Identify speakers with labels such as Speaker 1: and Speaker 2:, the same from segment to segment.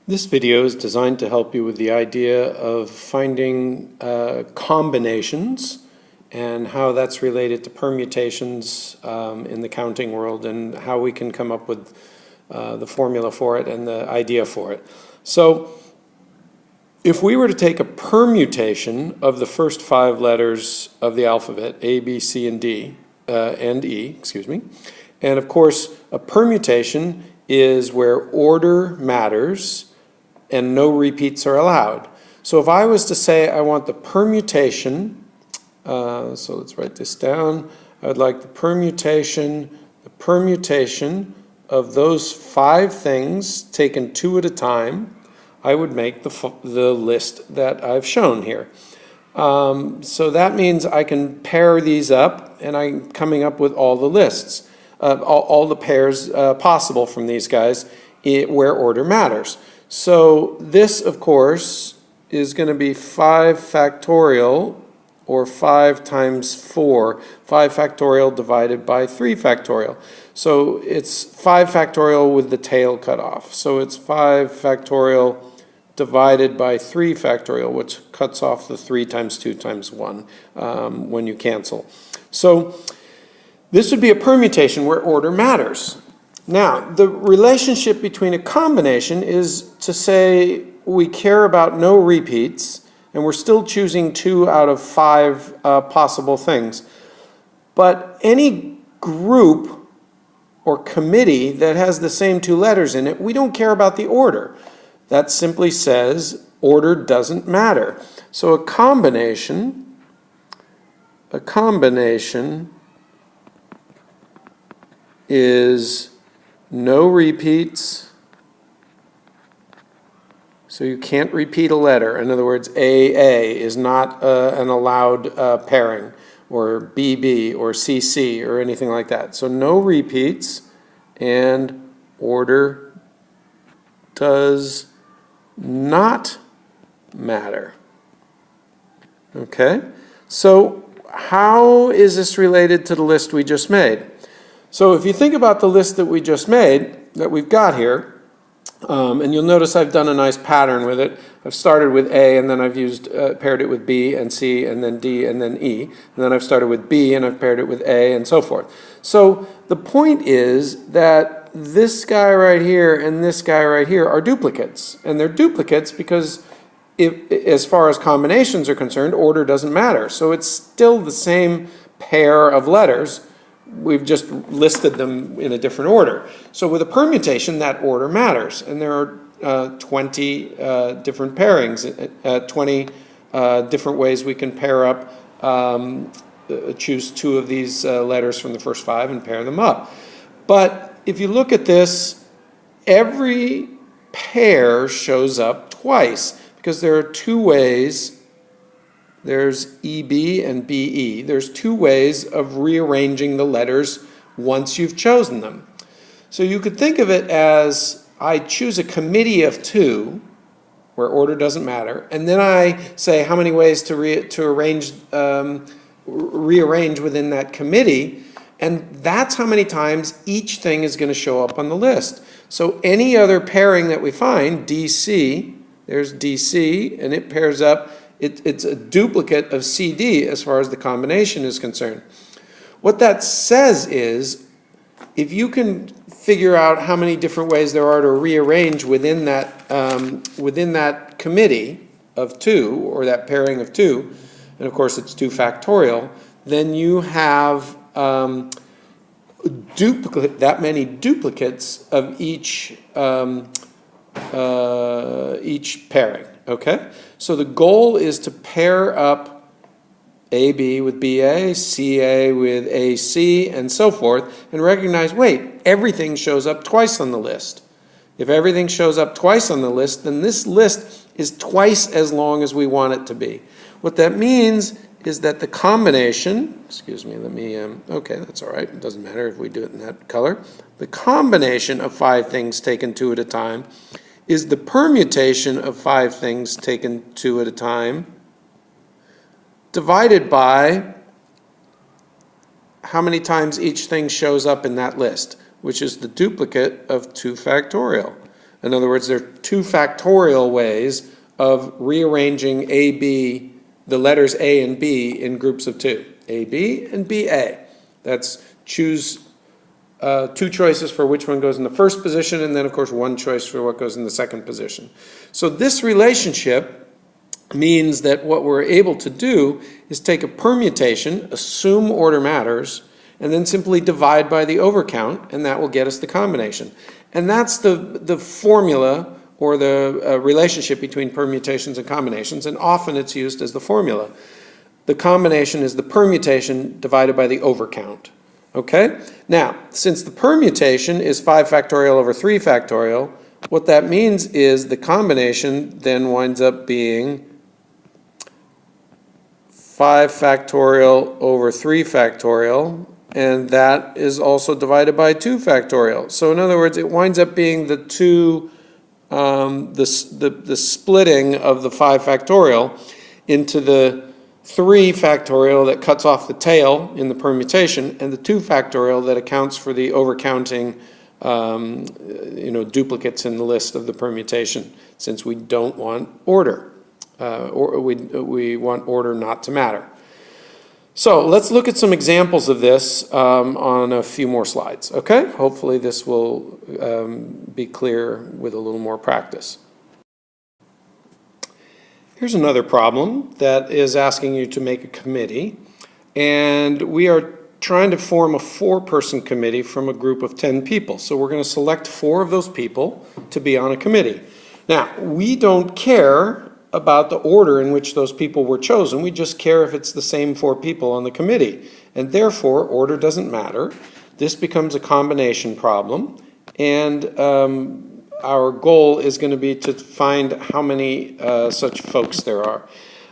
Speaker 1: This video is designed to help you with the idea of finding combinations and how that's related to permutations in the counting world and how we can come up with the formula for it and the idea for it. So if we were to take a permutation of the first 5 letters of the alphabet, A, B, C, and D, and E, excuse me, and of course a permutation is where order matters and no repeats are allowed. So if I was to say I want the permutation, so let's write this down. I would like the permutation of those 5 things taken 2 at a time. I would make the list that I've shown here. So that means I can pair these up and I'm coming up with all the lists, all the pairs possible from these guys where order matters. So this, of course, is going to be 5 factorial, or 5 times 4, 5 factorial divided by 3 factorial. So it's 5 factorial with the tail cut off. So it's 5 factorial divided by 3 factorial, which cuts off the 3 times 2 times 1 when you cancel. So this would be a permutation where order matters. Now, the relationship between a combination is to say we care about no repeats, and we're still choosing 2 out of 5 possible things. But any group or committee that has the same 2 letters in it, we don't care about the order. That simply says order doesn't matter. So a combination is no repeats, so you can't repeat a letter. In other words, AA is not an allowed pairing, or BB or CC or anything like that. So no repeats, and order does not matter. Okay, so how is this related to the list we just made? So if you think about the list that we just made, that we've got here, and you'll notice I've done a nice pattern with it. I've started with A, and then I've paired it with B and C, and then D, and then E. And then I've started with B, and I've paired it with A, and so forth. So the point is that this guy right here and this guy right here are duplicates. And they're duplicates because as far as combinations are concerned, order doesn't matter. So it's still the same pair of letters. We've just listed them in a different order. So with a permutation, that order matters. And there are 20 different pairings, 20 different ways we can pair up, choose 2 of these letters from the first 5 and pair them up. But if you look at this, every pair shows up twice because there are 2 ways. There's EB and BE. There's 2 ways of rearranging the letters once you've chosen them. So you could think of it as I choose a committee of 2, where order doesn't matter, and then I say how many ways to rearrange within that committee, and that's how many times each thing is going to show up on the list. So any other pairing that we find, DC, there's DC, and it pairs up. It's a duplicate of CD as far as the combination is concerned. What that says is, if you can figure out how many different ways there are to rearrange within that committee of 2, or that pairing of 2, and of course it's 2 factorial, then you have that many duplicates of each pairing. Okay, so the goal is to pair up AB with BA, CA with AC, and so forth, and recognize, wait, everything shows up twice on the list. If everything shows up twice on the list, then this list is twice as long as we want it to be. What that means is that the combination, okay, that's all right, it doesn't matter if we do it in that color. The combination of 5 things taken 2 at a time is the permutation of 5 things taken 2 at a time divided by how many times each thing shows up in that list, which is the duplicate of 2 factorial. In other words, there are 2 factorial ways of rearranging AB, the letters A and B in groups of 2. AB and BA. That's choose 2 choices for which one goes in the first position, and then of course 1 choice for what goes in the second position. So this relationship means that what we're able to do is take a permutation, assume order matters, and then simply divide by the overcount, and that will get us the combination. And that's the formula or the relationship between permutations and combinations, and often it's used as the formula. The combination is the permutation divided by the overcount. Okay? Now, since the permutation is 5 factorial over 3 factorial, what that means is the combination then winds up being 5 factorial over 3 factorial, and that is also divided by 2 factorial. So in other words, it winds up being the splitting of the 5 factorial into the 3 factorial that cuts off the tail in the permutation, and the 2 factorial that accounts for the overcounting duplicates in the list of the permutation, since we don't want order. Or we want order not to matter. So let's look at some examples of this on a few more slides, okay? Hopefully this will be clear with a little more practice. Here's another problem that is asking you to make a committee, and we are trying to form a 4-person committee from a group of 10 people. So we're going to select 4 of those people to be on a committee. Now, we don't care about the order in which those people were chosen. We just care if it's the same 4 people on the committee. And therefore, order doesn't matter. This becomes a combination problem. And our goal is going to be to find how many such folks there are,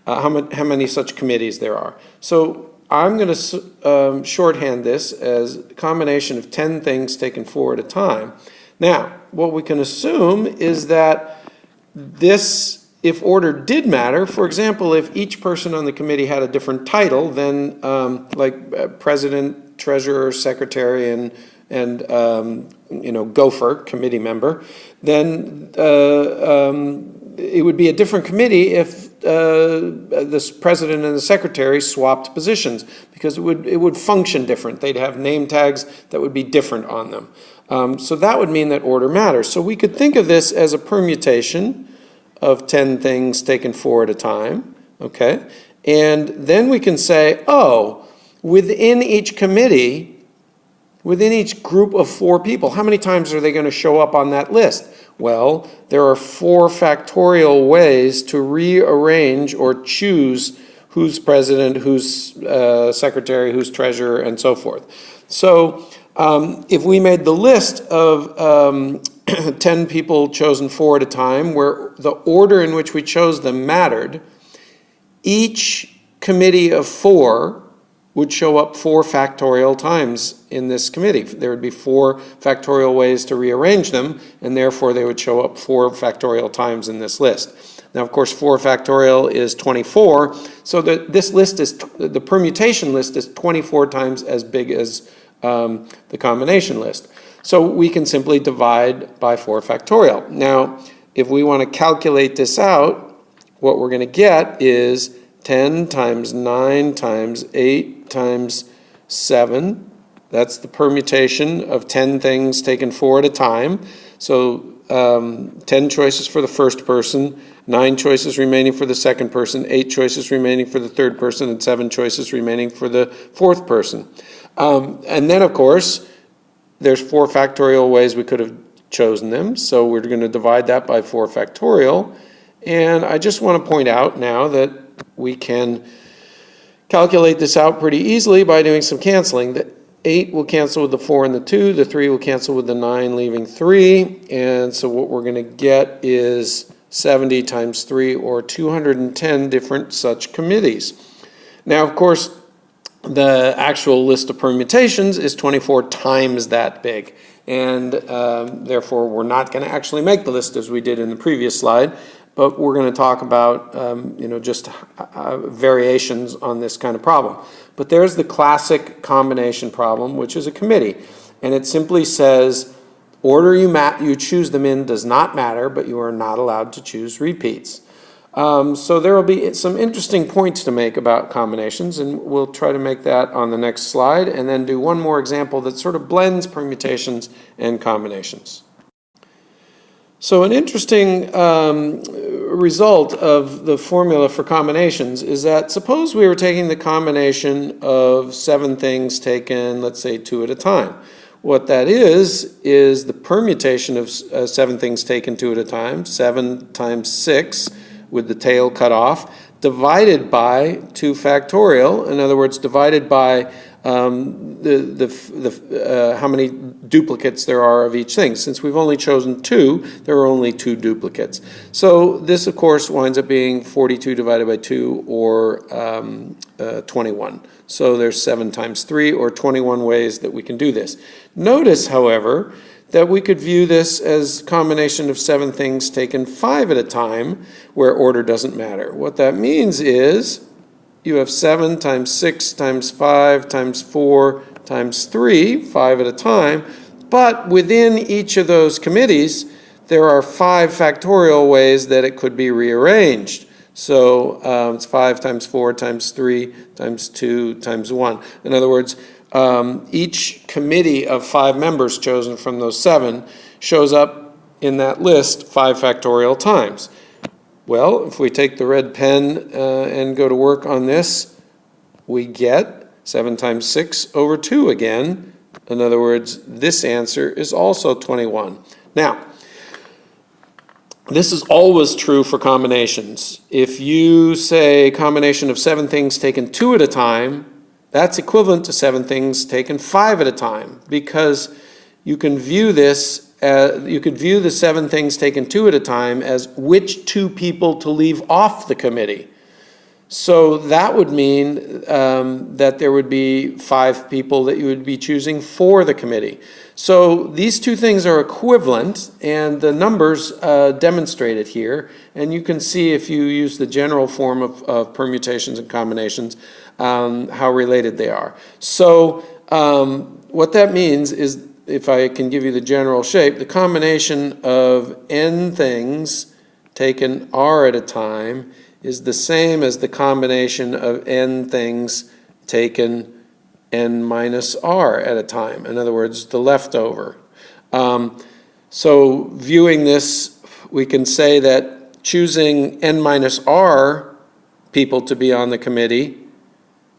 Speaker 1: how many such committees there are. So I'm going to shorthand this as a combination of 10 things taken 4 at a time. Now, what we can assume is that this, if order did matter, for example, if each person on the committee had a different title, then like president, treasurer, secretary, and gopher, committee member, then it would be a different committee if this president and the secretary swapped positions, because it would function different. They'd have name tags that would be different on them. So that would mean that order matters. So we could think of this as a permutation of 10 things taken 4 at a time, okay? And then we can say, oh, within each committee, within each group of 4 people, how many times are they going to show up on that list? Well, there are 4 factorial ways to rearrange or choose who's president, who's secretary, who's treasurer, and so forth. So if we made the list of 10 people chosen 4 at a time, where the order in which we chose them mattered, each committee of 4 would show up 4 factorial times in this committee. There would be 4 factorial ways to rearrange them, and therefore they would show up 4 factorial times in this list. Now, of course, 4 factorial is 24, so this list is, the permutation list is 24 times as big as the combination list. So we can simply divide by 4 factorial. Now, if we want to calculate this out, what we're going to get is 10 times 9 times 8 times 7. That's the permutation of 10 things taken 4 at a time. So 10 choices for the first person, 9 choices remaining for the second person, 8 choices remaining for the third person, and 7 choices remaining for the fourth person. And then, of course, there's 4 factorial ways we could have chosen them. So we're going to divide that by 4 factorial. And I just want to point out now that we can calculate this out pretty easily by doing some canceling. The 8 will cancel with the 4 and the 2. The 3 will cancel with the 9, leaving 3. And so what we're going to get is 70 times 3, or 210 different such committees. Now, of course, the actual list of permutations is 24 times that big. And therefore, we're not going to actually make the list as we did in the previous slide. But we're going to talk about, just variations on this kind of problem. But there's the classic combination problem, which is a committee. And it simply says, order you choose them in does not matter, but you are not allowed to choose repeats. So there will be some interesting points to make about combinations, and we'll try to make that on the next slide, and then do one more example that sort of blends permutations and combinations. So an interesting result of the formula for combinations is that suppose we were taking the combination of 7 things taken, let's say 2 at a time. What that is the permutation of 7 things taken 2 at a time, 7 times 6, with the tail cut off, divided by 2 factorial. In other words, divided by how many duplicates there are of each thing. Since we've only chosen 2, there are only 2 duplicates. So this, of course, winds up being 42 divided by 2, or 21. So there's 7 times 3, or 21 ways that we can do this. Notice, however, that we could view this as a combination of 7 things taken 5 at a time, where order doesn't matter. What that means is you have 7 times 6 times 5 times 4 times 3, 5 at a time, but within each of those committees, there are 5 factorial ways that it could be rearranged. So it's 5 times 4 times 3 times 2 times 1. In other words, each committee of 5 members chosen from those 7 shows up in that list 5 factorial times. Well, if we take the red pen and go to work on this, we get 7 times 6 over 2 again. In other words, this answer is also 21. Now, this is always true for combinations. If you say combination of 7 things taken 2 at a time, that's equivalent to 7 things taken 5 at a time, because you can view this you could view the 7 things taken 2 at a time as which 2 people to leave off the committee. So that would mean that there would be 5 people that you would be choosing for the committee. So these 2 things are equivalent, and the numbers demonstrate it here. And you can see, if you use the general form of permutations and combinations, how related they are. So what that means is, if I can give you the general shape, the combination of n things taken r at a time is the same as the combination of n things taken n minus r at a time. In other words, the leftover. So viewing this, we can say that choosing n minus r people to be on the committee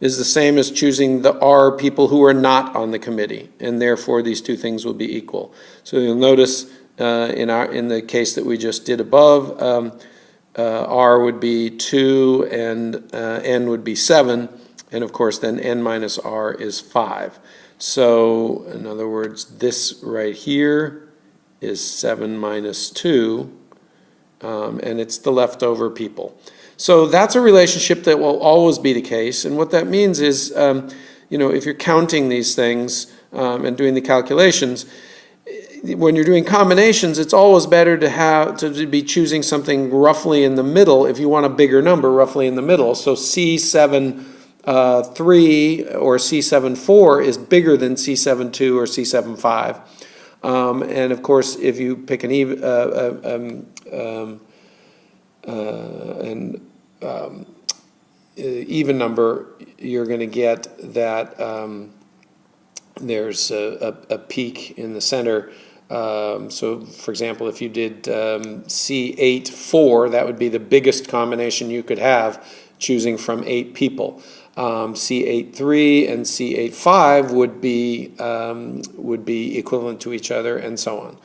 Speaker 1: is the same as choosing the r people who are not on the committee, and therefore these 2 things will be equal. So you'll notice in the case that we just did above, r would be 2 and n would be 7, and of course then n minus r is 5. So in other words, this right here is 7 minus 2, and it's the leftover people. So that's a relationship that will always be the case, and what that means is, if you're counting these things and doing the calculations, when you're doing combinations, it's always better to be choosing something roughly in the middle. If you want a bigger number, roughly in the middle. So C7 3 or C7 4 is bigger than C7 2 or C7 5, and of course, if you pick an even number, you're going to get that there's a peak in the center. So, for example, if you did C8 4, that would be the biggest combination you could have, choosing from 8 people. C8 3 and C8 5 would be equivalent to each other, and so on.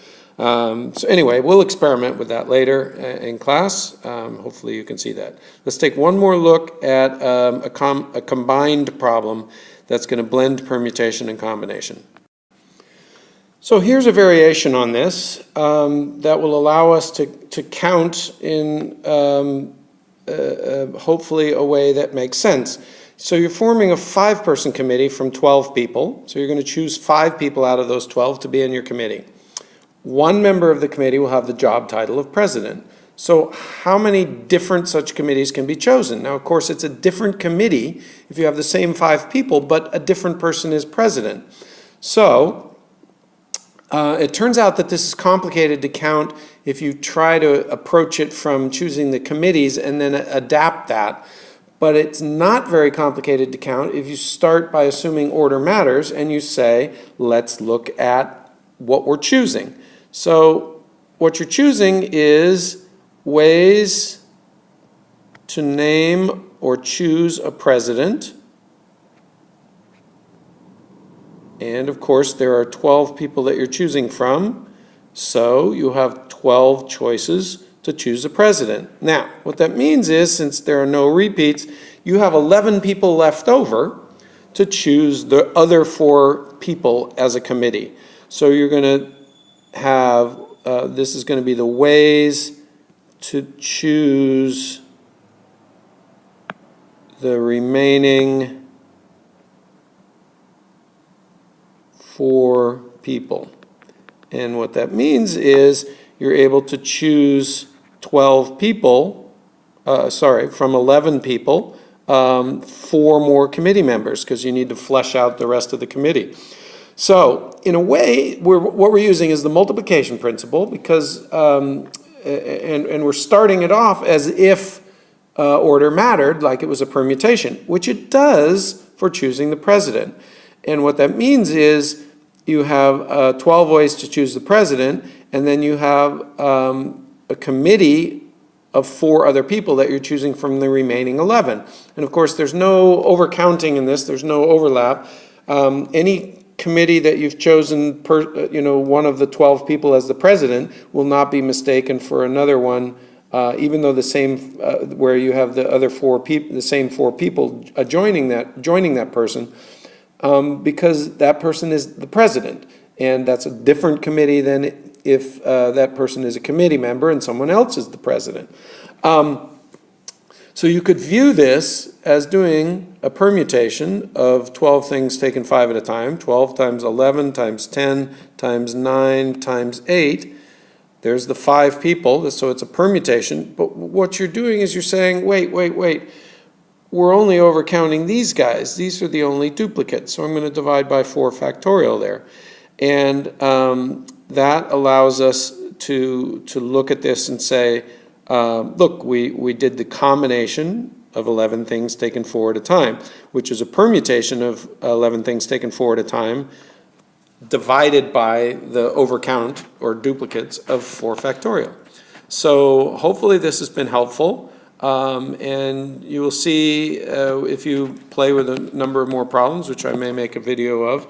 Speaker 1: So anyway, we'll experiment with that later in class. Hopefully you can see that. Let's take one more look at a combined problem that's going to blend permutation and combination. So here's a variation on this that will allow us to count in hopefully a way that makes sense. So you're forming a 5-person committee from 12 people. So you're going to choose 5 people out of those 12 to be in your committee. One member of the committee will have the job title of president. So how many different such committees can be chosen? Now, of course, it's a different committee if you have the same 5 people, but a different person is president. So It turns out that this is complicated to count if you try to approach it from choosing the committees and then adapt that. But it's not very complicated to count if you start by assuming order matters and you say, let's look at what we're choosing. So what you're choosing is ways to name or choose a president. And of course, there are 12 people that you're choosing from, so you have 12 choices to choose a president. Now, what that means is, since there are no repeats, you have 11 people left over to choose the other 4 people as a committee. So you're going to have, this is going to be the ways to choose the remaining 4 people. And what that means is you're able to choose 12 people, from 11 people, 4 more committee members, because you need to flesh out the rest of the committee. So in a way, what we're using is the multiplication principle, because, and we're starting it off as if order mattered, like it was a permutation, which it does for choosing the president. And what that means is you have 12 ways to choose the president, and then you have a committee of 4 other people that you're choosing from the remaining 11. And of course, there's no overcounting in this, there's no overlap. Any committee that you've chosen, one of the 12 people as the president will not be mistaken for another one, even though the same, where you have the other 4 people, the same 4 people joining that person. Because that person is the president, and that's a different committee than if that person is a committee member and someone else is the president. So you could view this as doing a permutation of 12 things taken 5 at a time, 12 times 11 times 10 times 9 times 8. There's the 5 people, so it's a permutation. But what you're doing is you're saying, wait. We're only overcounting these guys. These are the only duplicates. So I'm going to divide by 4 factorial there. And that allows us to look at this and say, look, we did the combination of 11 things taken 4 at a time, which is a permutation of 11 things taken 4 at a time, divided by the overcount or duplicates of 4 factorial. So hopefully this has been helpful. And you will see if you play with a number of more problems, which I may make a video of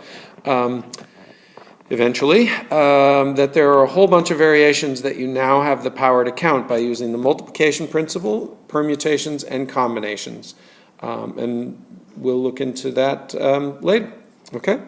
Speaker 1: eventually, that there are a whole bunch of variations that you now have the power to count by using the multiplication principle, permutations, and combinations. And we'll look into that later. Okay?